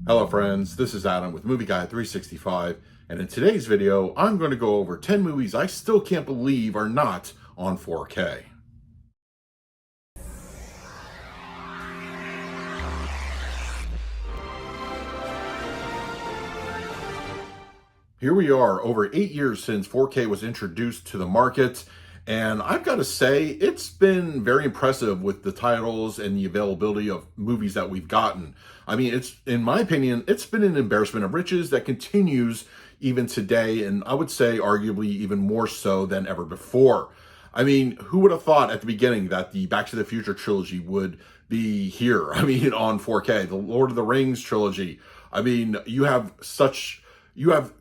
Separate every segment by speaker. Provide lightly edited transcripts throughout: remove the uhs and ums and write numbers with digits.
Speaker 1: Hello friends, this is Adam with Movie Guy 365, and in today's video, I'm going to go over 10 movies I still can't believe are not on 4K. Here we are, over 8 years since 4K was introduced to the market, and I've got to say, it's been very impressive with the titles and the availability of movies that we've gotten. I mean, in my opinion, it's been an embarrassment of riches that continues even today, and I would say arguably even more so than ever before. I mean, who would have thought at the beginning that the Back to the Future trilogy would be here? I mean, on 4K, the Lord of the Rings trilogy. I mean, you have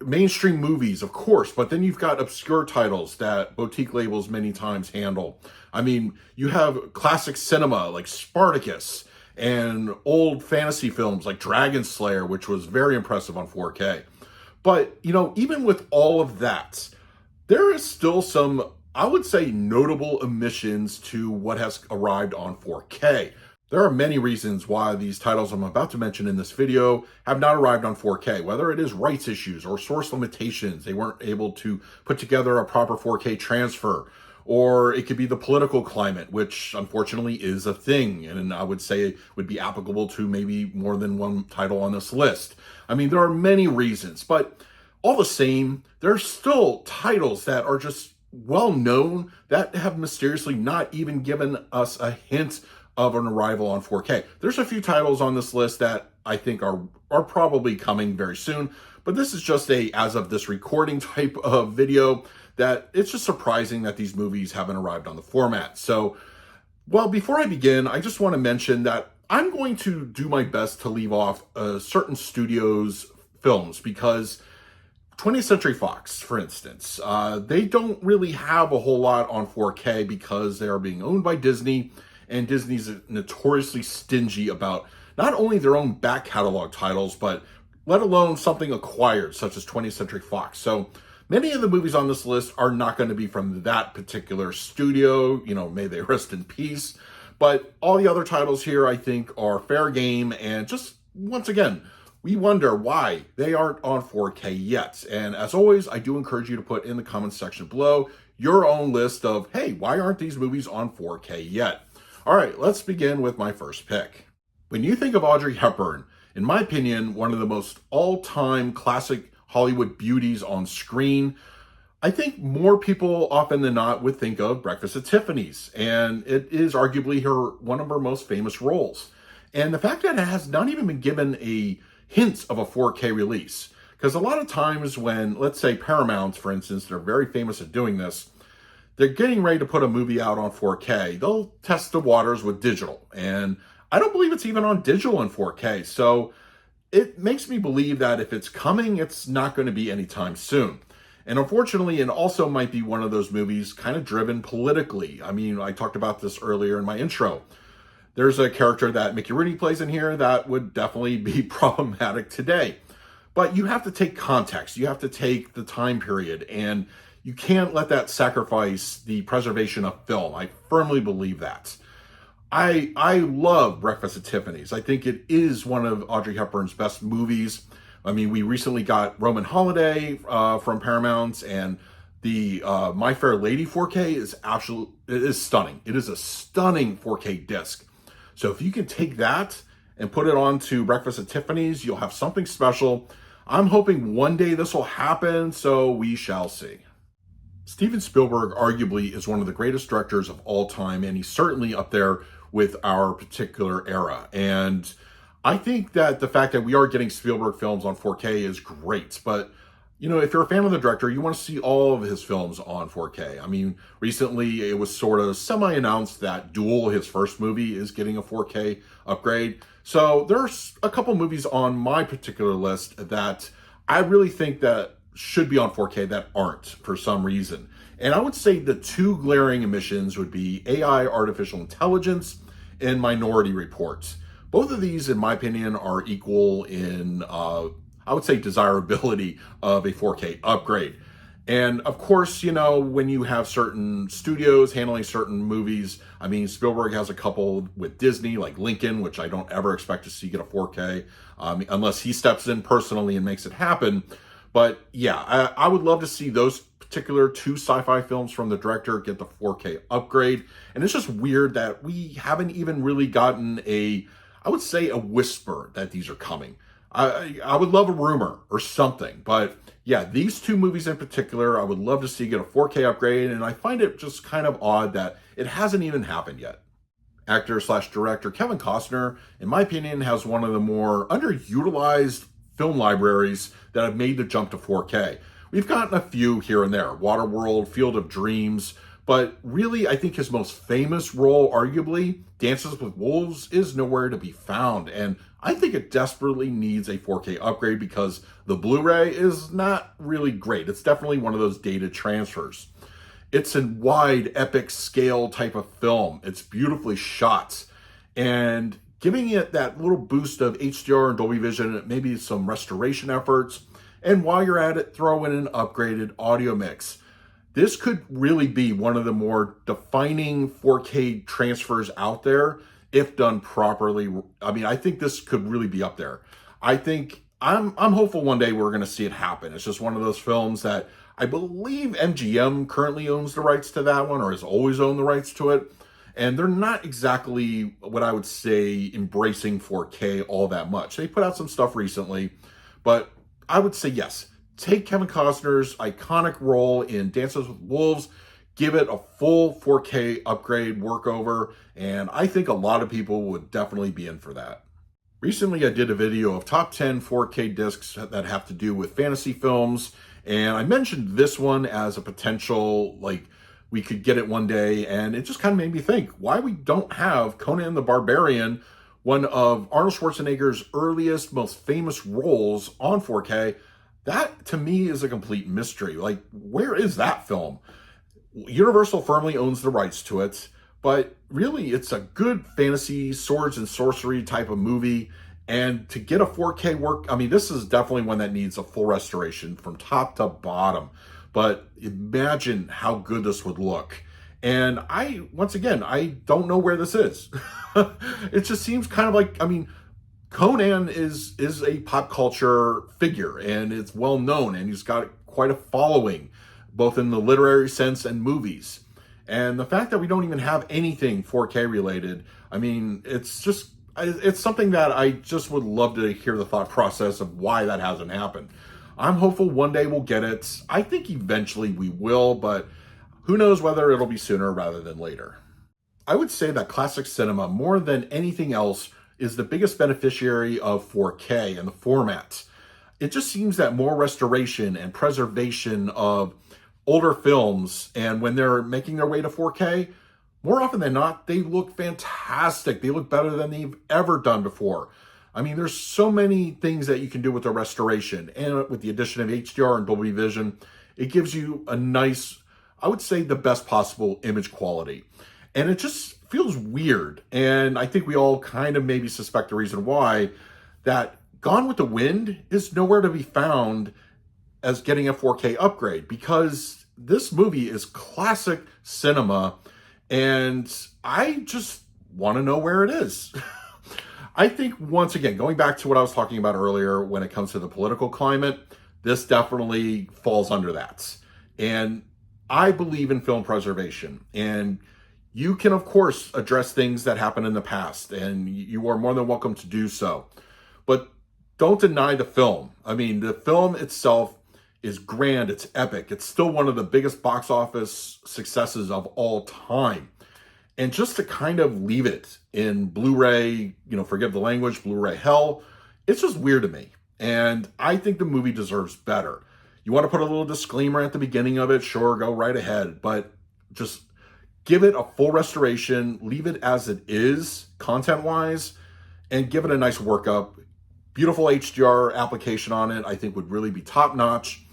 Speaker 1: mainstream movies, of course, but then you've got obscure titles that boutique labels many times handle. I mean, you have classic cinema like Spartacus and old fantasy films like Dragon Slayer, which was very impressive on 4K. But, even with all of that, there is still some, I would say, notable omissions to what has arrived on 4K. There are many reasons why these titles I'm about to mention in this video have not arrived on 4K, whether it is rights issues or source limitations. They weren't able to put together a proper 4K transfer, or it could be the political climate, which unfortunately is a thing, and I would say it would be applicable to maybe more than one title on this list. I mean, there are many reasons, but all the same, there's still titles that are just well known that have mysteriously not even given us a hint of an arrival on 4K. There's a few titles on this list that I think are probably coming very soon, but this is just a as of this recording type of video that it's just surprising that these movies haven't arrived on the format. So, well, before I begin, I just want to mention that I'm going to do my best to leave off certain studios' films because 20th Century Fox, for instance, they don't really have a whole lot on 4K because they are being owned by Disney, and Disney's notoriously stingy about not only their own back catalog titles, but let alone something acquired, such as 20th Century Fox. So many of the movies on this list are not going to be from that particular studio, may they rest in peace. But all the other titles here, I think, are fair game, and just, once again, we wonder why they aren't on 4K yet. And as always, I do encourage you to put in the comments section below your own list of, hey, why aren't these movies on 4K yet? All right, let's begin with my first pick. When you think of Audrey Hepburn, in my opinion, one of the most all-time classic Hollywood beauties on screen, I think more people often than not would think of Breakfast at Tiffany's, and it is arguably one of her most famous roles. And the fact that it has not even been given a hint of a 4K release, because a lot of times when, let's say Paramount, for instance, they're very famous at doing this, they're getting ready to put a movie out on 4K. They'll test the waters with digital, and I don't believe it's even on digital in 4K. So it makes me believe that if it's coming, it's not going to be anytime soon. And unfortunately, it also might be one of those movies kind of driven politically. I mean, I talked about this earlier in my intro. There's a character that Mickey Rooney plays in here that would definitely be problematic today. But you have to take context. You have to take the time period, and you can't let that sacrifice the preservation of film. I firmly believe that. I love Breakfast at Tiffany's. I think it is one of Audrey Hepburn's best movies. I mean, we recently got Roman Holiday from Paramount, and the My Fair Lady 4K is stunning. It is a stunning 4K disc. So if you can take that and put it onto Breakfast at Tiffany's, you'll have something special. I'm hoping one day this will happen, so we shall see. Steven Spielberg arguably is one of the greatest directors of all time, and he's certainly up there with our particular era. And I think that the fact that we are getting Spielberg films on 4K is great, but if you're a fan of the director, you want to see all of his films on 4K. I mean, recently it was sort of semi-announced that Duel, his first movie, is getting a 4K upgrade. So there's a couple movies on my particular list that I really think that should be on 4K that aren't for some reason. And I would say the two glaring omissions would be AI, artificial intelligence, and Minority Report. Both of these, in my opinion, are equal in, I would say, desirability of a 4K upgrade. And of course, you know, when you have certain studios handling certain movies, I mean, Spielberg has a couple with Disney, like Lincoln, which I don't ever expect to see get a 4K, unless he steps in personally and makes it happen. But yeah, I would love to see those particular two sci-fi films from the director get the 4K upgrade. And it's just weird that we haven't even really gotten I would say a whisper that these are coming. I would love a rumor or something, but yeah, these two movies in particular, I would love to see get a 4K upgrade, and I find it just kind of odd that it hasn't even happened yet. Actor/director Kevin Costner, in my opinion, has one of the more underutilized film libraries that have made the jump to 4K. We've gotten a few here and there, Waterworld, Field of Dreams, but really I think his most famous role, arguably, Dances with Wolves, is nowhere to be found, and I think it desperately needs a 4K upgrade because the Blu-ray is not really great. It's definitely one of those data transfers. It's a wide, epic scale type of film. It's beautifully shot, and giving it that little boost of HDR and Dolby Vision, maybe some restoration efforts, and while you're at it, throw in an upgraded audio mix. This could really be one of the more defining 4K transfers out there if done properly. I mean, I think this could really be up there. I'm hopeful one day we're going to see it happen. It's just one of those films that I believe MGM currently owns the rights to that one, or has always owned the rights to it. And they're not exactly what I would say embracing 4K all that much. They put out some stuff recently, but I would say yes. Take Kevin Costner's iconic role in Dances with Wolves, give it a full 4K upgrade workover, and I think a lot of people would definitely be in for that. Recently, I did a video of top 10 4K discs that have to do with fantasy films, and I mentioned this one as a potential, like, we could get it one day, and it just kind of made me think why we don't have Conan the Barbarian, one of Arnold Schwarzenegger's earliest, most famous roles, on 4K. That, to me, is a complete mystery. Like, where is that film? Universal firmly owns the rights to it, but really, it's a good fantasy, swords and sorcery type of movie. And to get a 4K work, I mean, this is definitely one that needs a full restoration from top to bottom. But imagine how good this would look. And once again, I don't know where this is. It just seems kind of like, I mean, Conan is a pop culture figure, and it's well known, and he's got quite a following, both in the literary sense and movies. And the fact that we don't even have anything 4K related, I mean, it's something that I just would love to hear the thought process of why that hasn't happened. I'm hopeful one day we'll get it. I think eventually we will, but who knows whether it'll be sooner rather than later. I would say that classic cinema, more than anything else, is the biggest beneficiary of 4K and the format. It just seems that more restoration and preservation of older films, and when they're making their way to 4K, more often than not, they look fantastic. They look better than they've ever done before. I mean, there's so many things that you can do with the restoration, and with the addition of HDR and Dolby Vision, it gives you a nice, I would say, the best possible image quality. And it just feels weird, and I think we all kind of maybe suspect the reason why, that Gone with the Wind is nowhere to be found as getting a 4K upgrade, because this movie is classic cinema, and I just want to know where it is. I think, once again, going back to what I was talking about earlier when it comes to the political climate, this definitely falls under that. And I believe in film preservation, and you can, of course, address things that happened in the past, and you are more than welcome to do so. But don't deny the film. I mean, the film itself is grand, it's epic. It's still one of the biggest box office successes of all time. And just to kind of leave it in Blu-ray, forgive the language, Blu-ray hell, it's just weird to me. And I think the movie deserves better. You want to put a little disclaimer at the beginning of it, sure, go right ahead. But just give it a full restoration, leave it as it is, content-wise, and give it a nice workup. Beautiful HDR application on it, I think, would really be top-notch,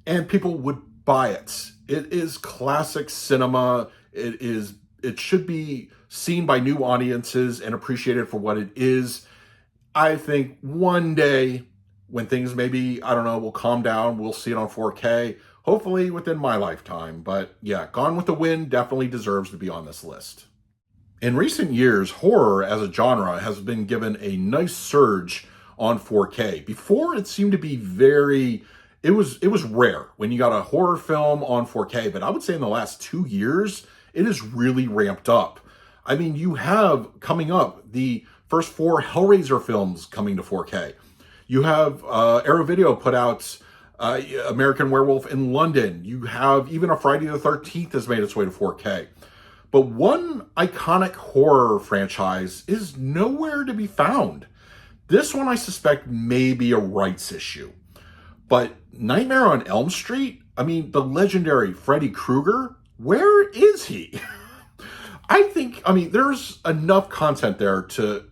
Speaker 1: and people would buy it. It is classic cinema. It should be seen by new audiences and appreciated for what it is. I think one day, when things maybe, I don't know, will calm down, we'll see it on 4K. hopefully within my lifetime. But yeah, Gone with the Wind definitely deserves to be on this list. In recent years, horror as a genre has been given a nice surge on 4K. Before, it seemed to be it was rare when you got a horror film on 4K, but I would say in the last 2 years, it has really ramped up. I mean, you have coming up the first 4 Hellraiser films coming to 4K. You have Arrow Video put out American Werewolf in London. You have even a Friday the 13th has made its way to 4K. But one iconic horror franchise is nowhere to be found. This one I suspect may be a rights issue. But Nightmare on Elm Street, I mean, the legendary Freddy Krueger, where is he? I mean, there's enough content there to,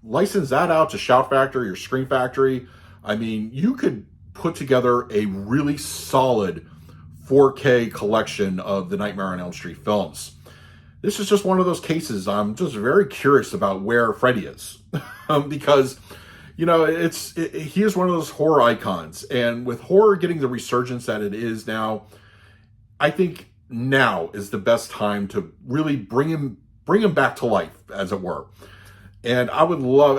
Speaker 1: license that out to Shout Factory or Scream Factory. I mean, you could put together a really solid 4K collection of the Nightmare on Elm Street films. This is just one of those cases I'm just very curious about where Freddy is. Because, you know, he is one of those horror icons. And with horror getting the resurgence that it is now, I think now is the best time to really bring him back to life, as it were. And I would love,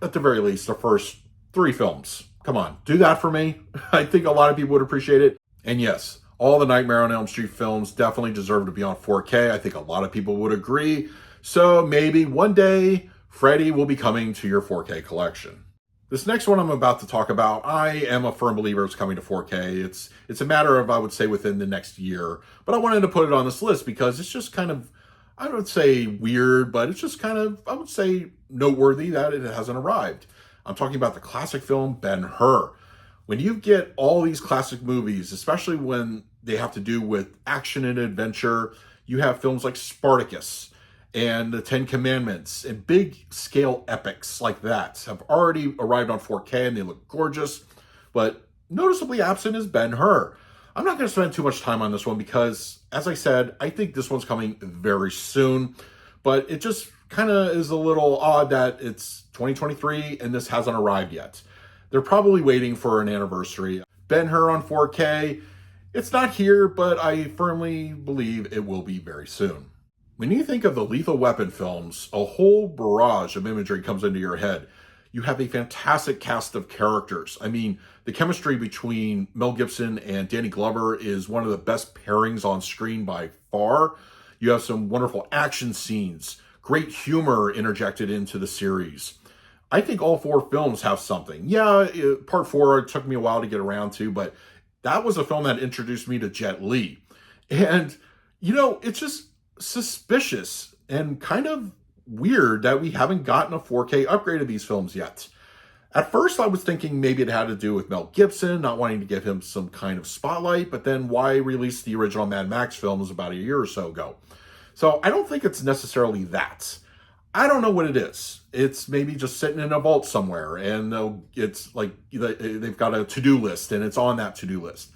Speaker 1: at the very least, the first 3 films. Come on, do that for me. I think a lot of people would appreciate it. And yes, all the Nightmare on Elm Street films definitely deserve to be on 4K. I think a lot of people would agree. So maybe one day, Freddy will be coming to your 4K collection. This next one I'm about to talk about, I am a firm believer it's coming to 4K. It's a matter of, I would say, within the next year. But I wanted to put it on this list because it's just kind of, I would say weird, but it's just kind of, I would say, noteworthy that it hasn't arrived. I'm talking about the classic film Ben-Hur. When you get all these classic movies, especially when they have to do with action and adventure, you have films like Spartacus and the 10 Commandments and big scale epics like that have already arrived on 4K and they look gorgeous. But noticeably absent is Ben-Hur. I'm not going to spend too much time on this one because, as I said, I think this one's coming very soon. But it just kind of is a little odd that it's 2023 and this hasn't arrived yet. They're probably waiting for an anniversary. Ben-Hur on 4K, it's not here, but I firmly believe it will be very soon. When you think of the Lethal Weapon films, a whole barrage of imagery comes into your head. You have a fantastic cast of characters. I mean, the chemistry between Mel Gibson and Danny Glover is one of the best pairings on screen by far. You have some wonderful action scenes, great humor interjected into the series. I think all 4 films have something. Yeah, part 4 it took me a while to get around to, but that was a film that introduced me to Jet Li. And, you know, it's just suspicious and kind of weird that we haven't gotten a 4K upgrade of these films yet. At first, I was thinking maybe it had to do with Mel Gibson not wanting to give him some kind of spotlight, but then why release the original Mad Max films about a year or so ago? So I don't think it's necessarily that. I don't know what it is. It's maybe just sitting in a vault somewhere and it's like they've got a to-do list and it's on that to-do list.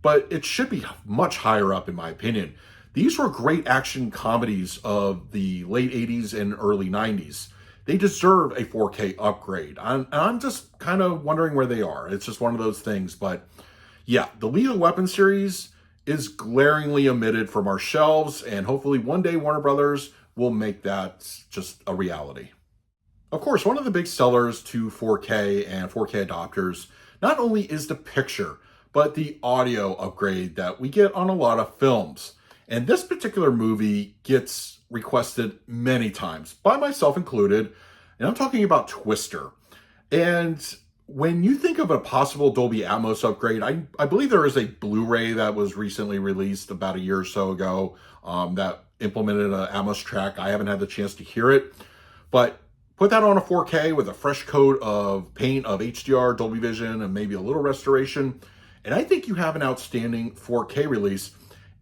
Speaker 1: But it should be much higher up in my opinion. These were great action comedies of the late 80s and early 90s. They deserve a 4K upgrade. I'm just kind of wondering where they are. It's just one of those things. But yeah, the Lethal Weapon series is glaringly omitted from our shelves, and hopefully one day Warner Brothers will make that just a reality. Of course, one of the big sellers to 4K and 4K adopters not only is the picture, but the audio upgrade that we get on a lot of films. And this particular movie gets requested many times, by myself included, and I'm talking about Twister. And when you think of a possible Dolby Atmos upgrade, I believe there is a Blu-ray that was recently released about a year or so ago that implemented an Atmos track. I haven't had the chance to hear it, but put that on a 4K with a fresh coat of paint of HDR, Dolby Vision, and maybe a little restoration, and I think you have an outstanding 4K release.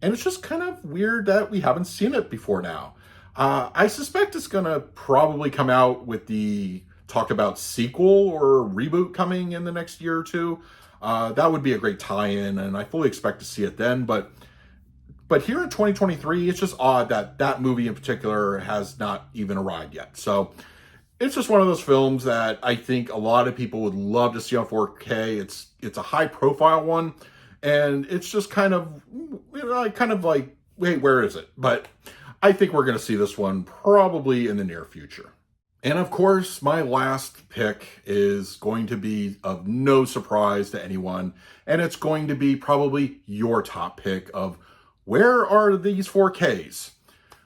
Speaker 1: And it's just kind of weird that we haven't seen it before now. I suspect it's going to probably come out with the talk about sequel or reboot coming in the next year or two. That would be a great tie-in, and I fully expect to see it then. But here in 2023, it's just odd that that movie in particular has not even arrived yet. So it's just one of those films that I think a lot of people would love to see on 4K. It's a high-profile one. And it's just kind of, like, wait, where is it? But I think we're going to see this one probably in the near future. And of course, my last pick is going to be of no surprise to anyone. And it's going to be probably your top pick of where are these 4Ks?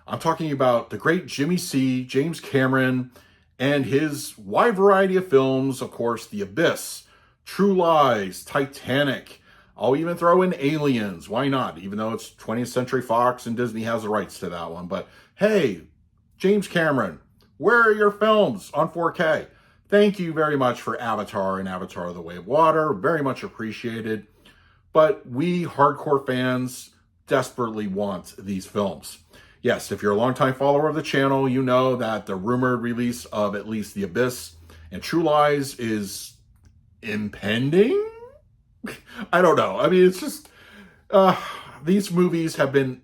Speaker 1: I'm talking about the great Jimmy C, James Cameron, and his wide variety of films. Of course, The Abyss, True Lies, Titanic. I'll even throw in Aliens. Why not? Even though it's 20th Century Fox and Disney has the rights to that one. But hey, James Cameron, where are your films on 4K? Thank you very much for Avatar and Avatar: The Way of Water. Very much appreciated. But we hardcore fans desperately want these films. Yes, if you're a longtime follower of the channel, you know that the rumored release of at least The Abyss and True Lies is impending? I don't know. I mean, it's just, these movies have been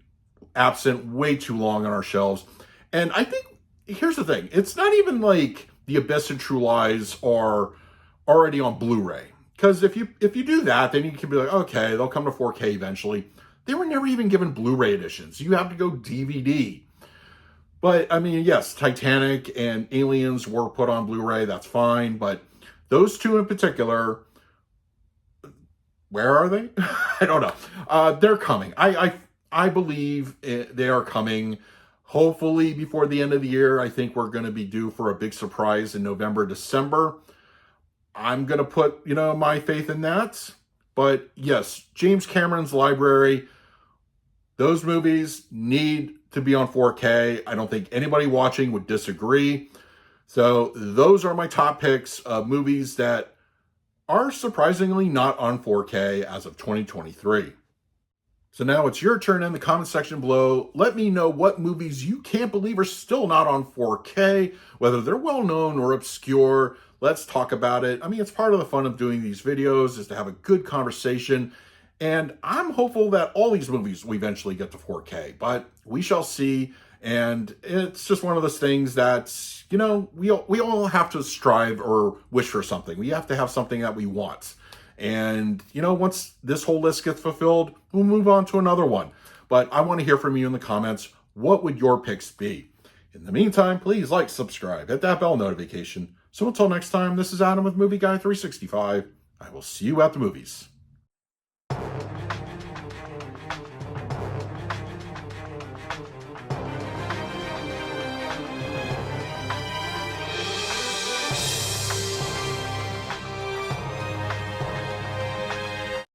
Speaker 1: absent way too long on our shelves. And I think, here's the thing. It's not even like The Abyss and True Lies are already on Blu-ray. Because if you do that, then you can be like, okay, they'll come to 4K eventually. They were never even given Blu-ray editions. You have to go DVD. But, I mean, yes, Titanic and Aliens were put on Blu-ray. That's fine. But those two in particular, where are they? I don't know. They're coming. I believe they are coming. Hopefully before the end of the year. I think we're going to be due for a big surprise in November, December. I'm going to put, my faith in that. But yes, James Cameron's library, those movies need to be on 4K. I don't think anybody watching would disagree. So those are my top picks of movies that are surprisingly not on 4K as of 2023. So now it's your turn in the comment section below. Let me know what movies you can't believe are still not on 4K, whether they're well-known or obscure. Let's talk about it. I mean, it's part of the fun of doing these videos is to have a good conversation. And I'm hopeful that all these movies will eventually get to 4K, but we shall see. And it's just one of those things that, we all have to strive or wish for something. We have to have something that we want. And, once this whole list gets fulfilled, we'll move on to another one. But I want to hear from you in the comments. What would your picks be? In the meantime, please like, subscribe, hit that bell notification. So until next time, this is Adam with Movie Guy 365. I will see you at the movies.